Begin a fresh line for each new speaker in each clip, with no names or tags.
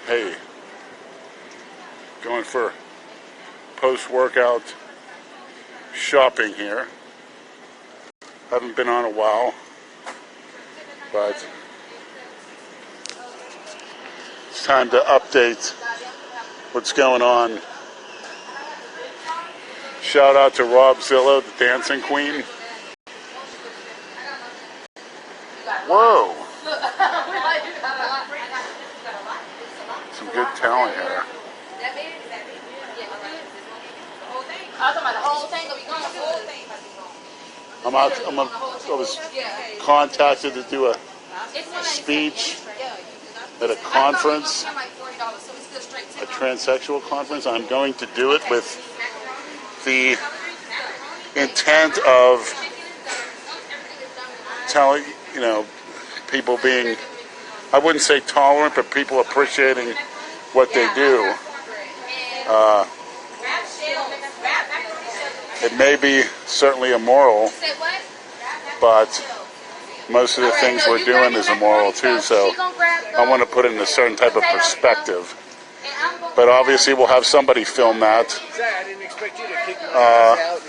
Hey, going for post-workout shopping here. Haven't been on a while, but it's time to update what's going on. Shout out to Rob Zillow, the dancing queen. Whoa! Some good talent here. I was contacted to do a speech at a conference, a transsexual conference. I'm going to do it with the intent of telling, people being, I wouldn't say tolerant, but people appreciating what they do. It may be certainly immoral, but most of the things we're doing is immoral too, so I want to put it in a certain type of perspective. But obviously we'll have somebody film that,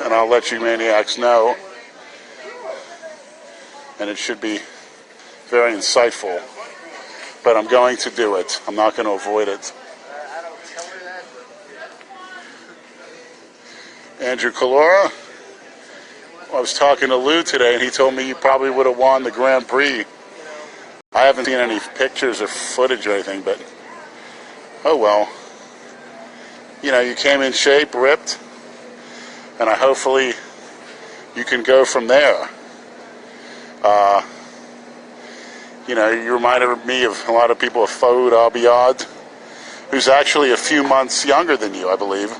and I'll let you maniacs know. And it should be very insightful. But I'm going to do it. I'm not going to avoid it. Andrew Calora. I was talking to Lou today, and he told me you probably would have won the Grand Prix. I haven't seen any pictures or footage or anything, but oh well. You came in shape, ripped, and hopefully you can go from there. You reminded me of a lot of people of Faoud Abiad, who's actually a few months younger than you, I believe.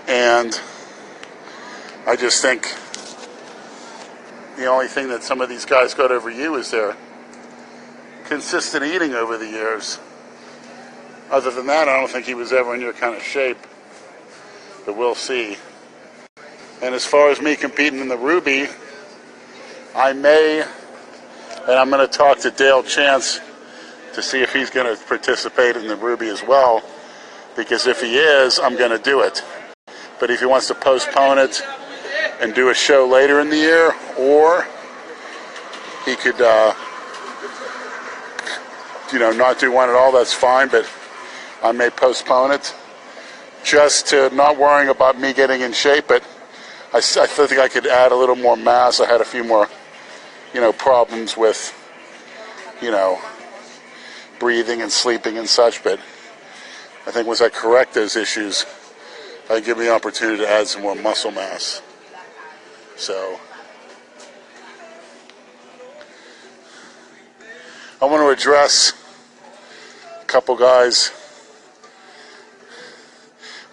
And I just think the only thing that some of these guys got over you is their consistent eating over the years. Other than that, I don't think he was ever in your kind of shape. But we'll see. And as far as me competing in the Ruby, I may, and I'm going to talk to Dale Chance to see if he's going to participate in the Ruby as well. Because if he is, I'm going to do it. But if he wants to postpone it and do a show later in the year, or he could, not do one at all, that's fine, but I may postpone it just to not worrying about me getting in shape, but I think I could add a little more mass. I had a few more, problems with, breathing and sleeping and such, but I think once I correct those issues, I give me the opportunity to add some more muscle mass. So I want to address a couple guys.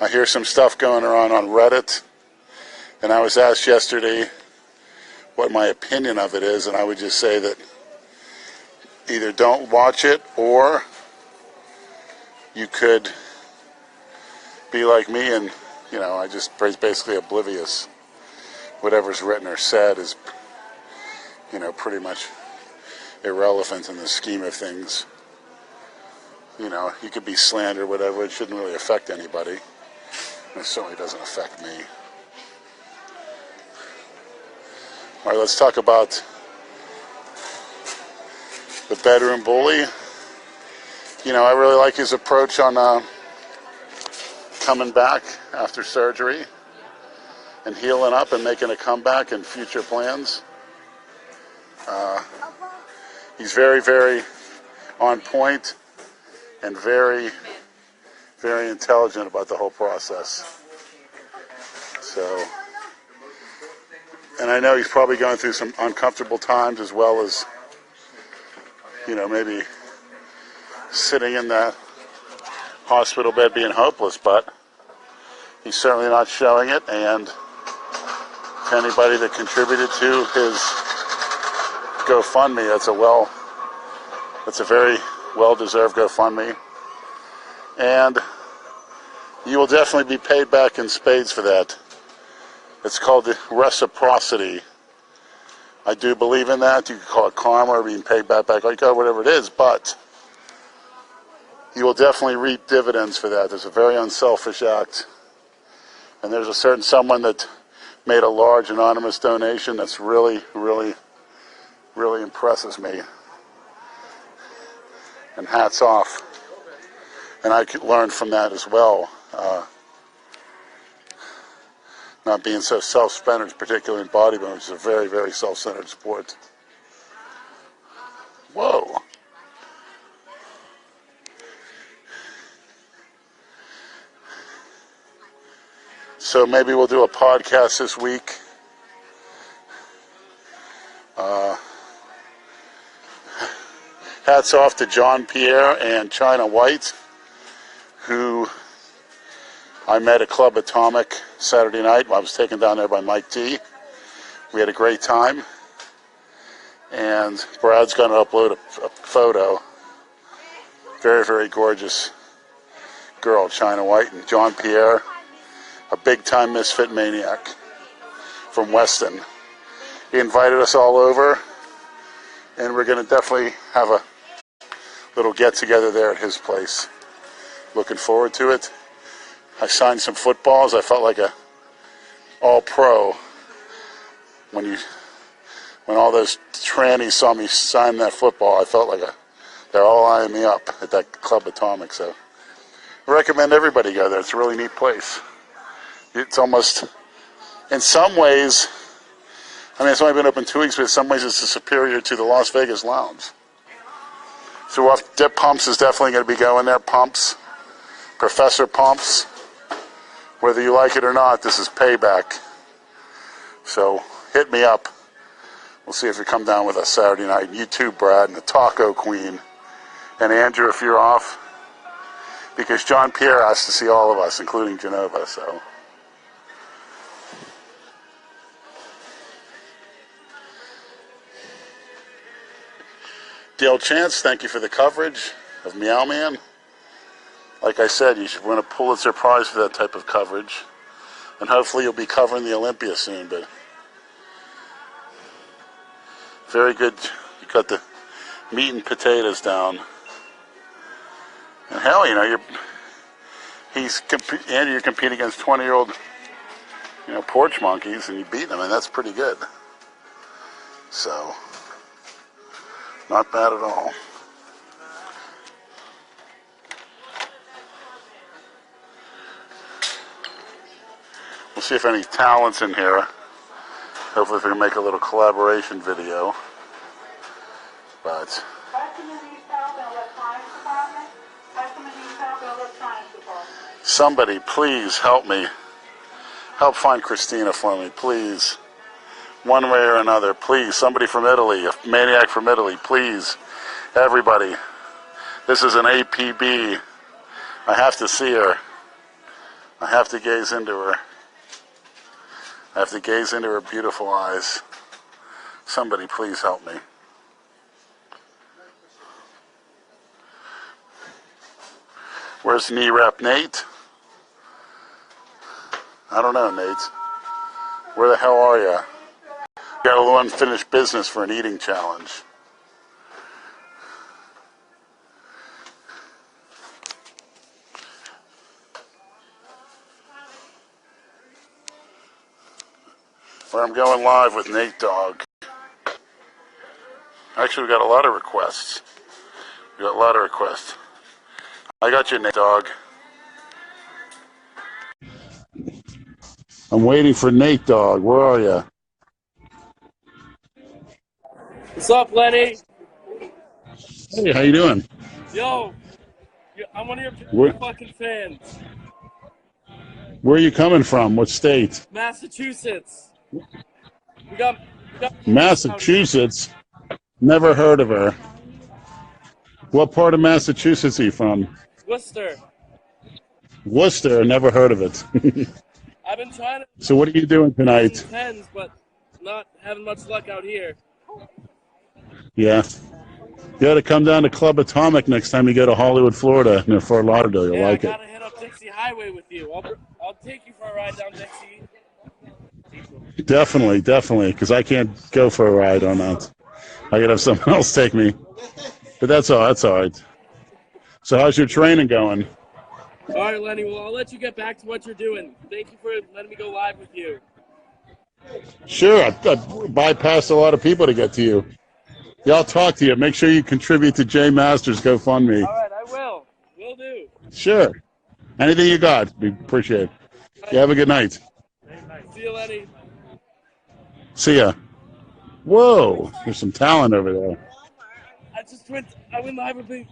I hear some stuff going on Reddit, and I was asked yesterday what my opinion of it is, and I would just say that either don't watch it, or you could be like me and I just basically oblivious. Whatever's written or said is, pretty much irrelevant in the scheme of things. You could be slandered, whatever. It shouldn't really affect anybody. And it certainly doesn't affect me. All right, let's talk about the bedroom bully. I really like his approach on coming back after surgery and healing up and making a comeback and future plans. He's very, very on point and very, very intelligent about the whole process. So, and I know he's probably going through some uncomfortable times, as well as, maybe sitting in that hospital bed being hopeless, but he's certainly not showing it. And to anybody that contributed to his GoFundMe, that's a very well-deserved GoFundMe, and you will definitely be paid back in spades for that. It's called the reciprocity. I do believe in that. You can call it karma or being paid back, like whatever it is, but you will definitely reap dividends for that. There's a very unselfish act. And there's a certain someone that made a large anonymous donation that's really, really, really impresses me. And hats off. And I could learn from that as well. Not being so self-centered, particularly in bodybuilding, which is a very, very self-centered sport. Whoa. So maybe we'll do a podcast this week. Hats off to John Pierre and China White, who I met at Club Atomic Saturday night. I was taken down there by Mike T. We had a great time. And Brad's going to upload a photo. Very, very gorgeous girl, China White. And John Pierre, a big-time misfit maniac from Weston. He invited us all over, and we're going to definitely have a little get-together there at his place. Looking forward to it. I signed some footballs. I felt like a all-pro when all those trannies saw me sign that football. I felt like they're all eyeing me up at that Club Atomic. So I recommend everybody go there. It's a really neat place. It's almost, in some ways, I mean, it's only been open 2 weeks, but in some ways it's superior to the Las Vegas Lounge. So Dip Pumps is definitely going to be going there. Pumps, Professor Pumps. Whether you like it or not, this is payback. So hit me up. We'll see if you come down with us Saturday night. You too, Brad, and the Taco Queen. And Andrew, if you're off. Because John Pierre asked to see all of us, including Genova, so. Dale Chance, thank you for the coverage of Meow Man. Like I said, you should win a Pulitzer Prize for that type of coverage. And hopefully you'll be covering the Olympia soon, but very good. You got the meat and potatoes down. And hell, you know, you're competing against 20-year-old, porch monkeys, and you beat them, and that's pretty good. So, not bad at all. We'll see if any talent's in here. Hopefully we can make a little collaboration video. But somebody, please help me. Help find Christina for me, please. One way or another, please. Somebody from Italy, a maniac from Italy, please. Everybody. This is an APB. I have to see her. I have to gaze into her. I have to gaze into her beautiful eyes. Somebody please help me. Where's knee rep Nate? I don't know, Nate. Where the hell are you? Got a little unfinished business for an eating challenge. Where I'm going live with Nate Dogg. Actually, we got a lot of requests. I got you, Nate Dogg. I'm waiting for Nate Dogg. Where are you?
What's up, Lenny?
Hey, how you doing?
Yo, I'm one of your fucking fans.
Where are you coming from? What state?
Massachusetts. We got
Massachusetts? Never heard of her. What part of Massachusetts are you from?
Worcester.
Worcester, never heard of it.
I've been trying to.
So what are you doing tonight?
Tens, but not having much luck out here.
Yeah. You got to come down to Club Atomic next time you go to Hollywood, Florida, near Fort Lauderdale. You'll like it.
I gotta hit up Dixie Highway with you. I'll take you for a ride down Dixie.
Definitely, because I can't go for a ride on that. I gotta have someone else take me. But that's all right. So how's your training going?
All right, Lenny. Well, I'll let you get back to what you're doing. Thank you for letting me go live with you.
Sure, I bypassed a lot of people to get to you. Yeah, I'll talk to you. Make sure you contribute to Jay Masters GoFundMe.
All right, I will. Will do.
Sure. Anything you got, we appreciate it. You have a good night.
See you, Lenny.
See ya. Whoa, there's some talent over there.
I went live with me.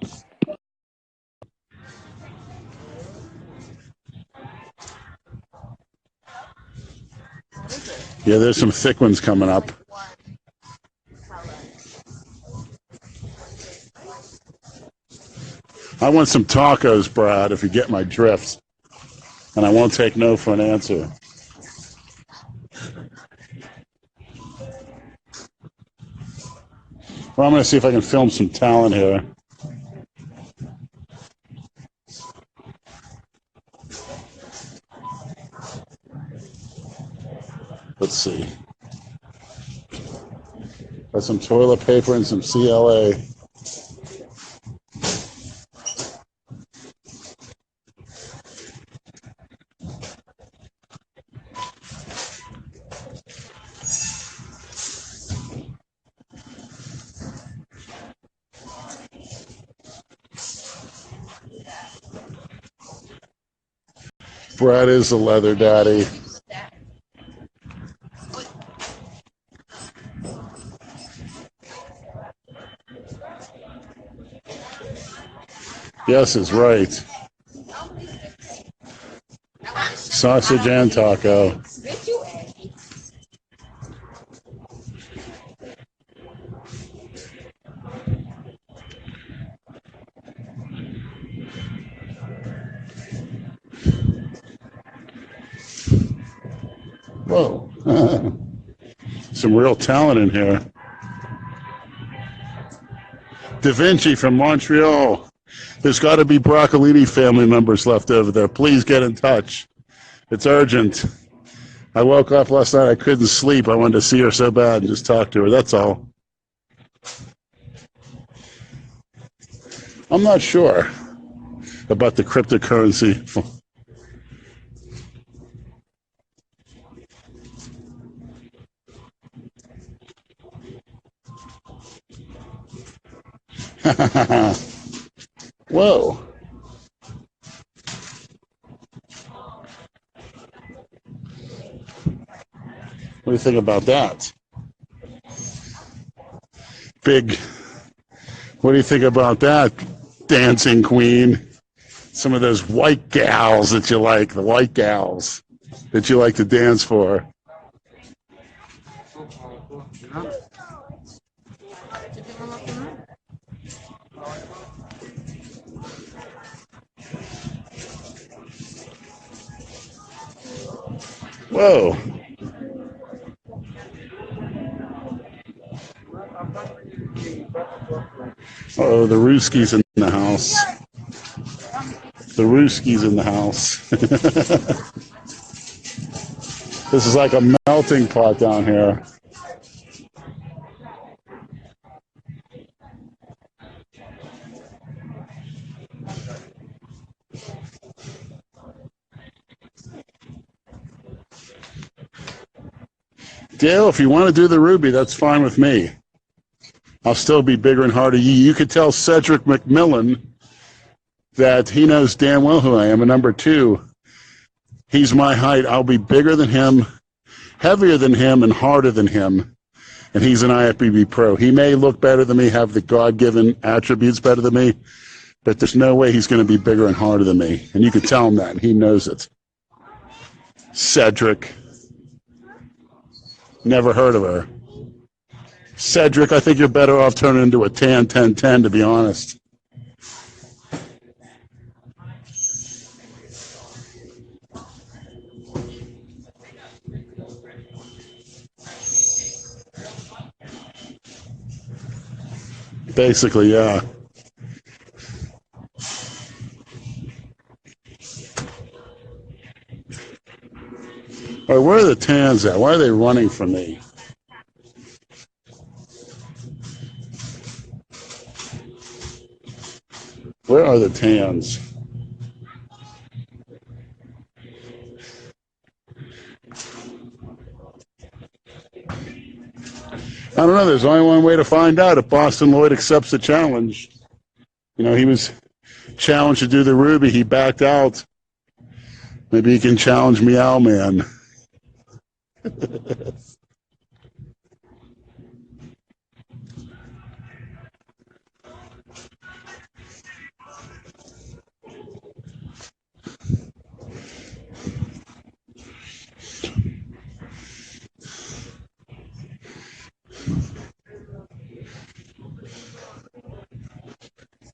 Yeah, there's some thick ones coming up. I want some tacos, Brad, if you get my drift. And I won't take no for an answer. Well, I'm going to see if I can film some talent here. Let's see. Got some toilet paper and some CLA. Brad is the leather daddy. Yes is right. Sausage and taco. Whoa. Some real talent in here. Da Vinci from Montreal. There's got to be broccolini family members left over there. Please get in touch. It's urgent. I woke up last night. I couldn't sleep. I wanted to see her so bad and just talk to her. That's all. I'm not sure about the cryptocurrency. Whoa. What do you think about that? Big. What do you think about that, dancing queen? Some of those white gals that you like, the white gals that you like to dance for. Whoa. Oh, the Rooski's in the house. The Rooski's in the house. This is like a melting pot down here. Dale, if you want to do the Ruby, that's fine with me. I'll still be bigger and harder. You could tell Cedric McMillan that he knows damn well who I am. And number two, he's my height. I'll be bigger than him, heavier than him, and harder than him. And he's an IFBB pro. He may look better than me, have the God-given attributes better than me, but there's no way he's going to be bigger and harder than me. And you could tell him that, and he knows it. Cedric. Never heard of her. Cedric, I think you're better off turning into a tan 10-10, to be honest. Basically, yeah. All right, where are the tans at? Why are they running from me? Where are the tans? I don't know. There's only one way to find out if Boston Lloyd accepts the challenge. You know, he was challenged to do the Ruby. He backed out. Maybe he can challenge Meow Man.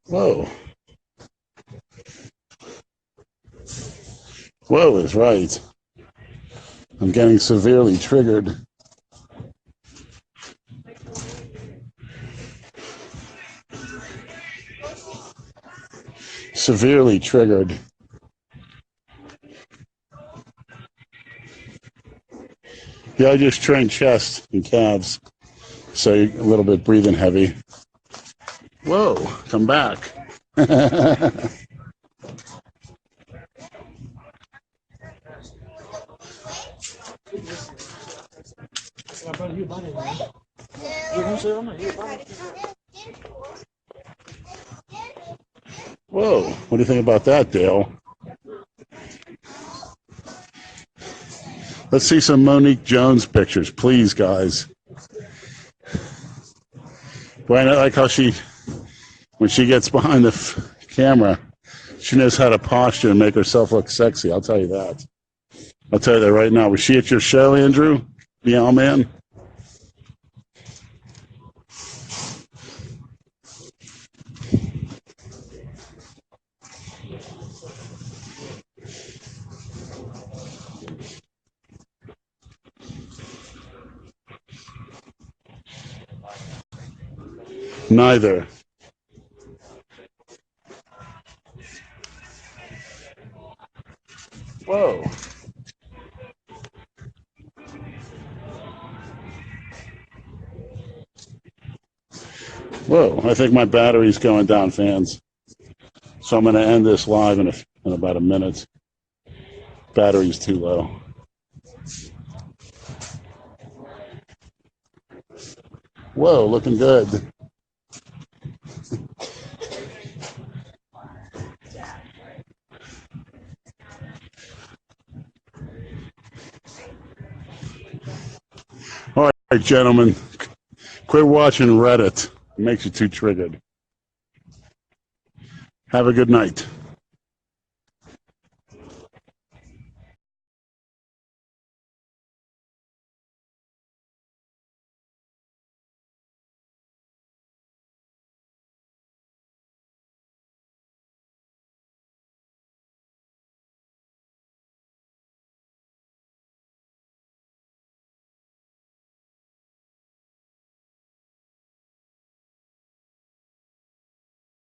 Whoa. Whoa is right. I'm getting severely triggered. Severely triggered. Yeah, I just train chest and calves, so you're a little bit breathing heavy. Whoa, come back. Whoa, what do you think about that, Dale? Let's see some Monique Jones pictures, please, guys. But I like how when she gets behind the camera, she knows how to posture and make herself look sexy. I'll tell you that. I'll tell you that right now. Was she at your show, Andrew? Meow Man? Neither. Whoa. Whoa, I think my battery's going down, fans. So I'm going to end this live in about a minute. Battery's too low. Whoa, looking good. All right, gentlemen, quit watching Reddit. It makes you too triggered. Have a good night.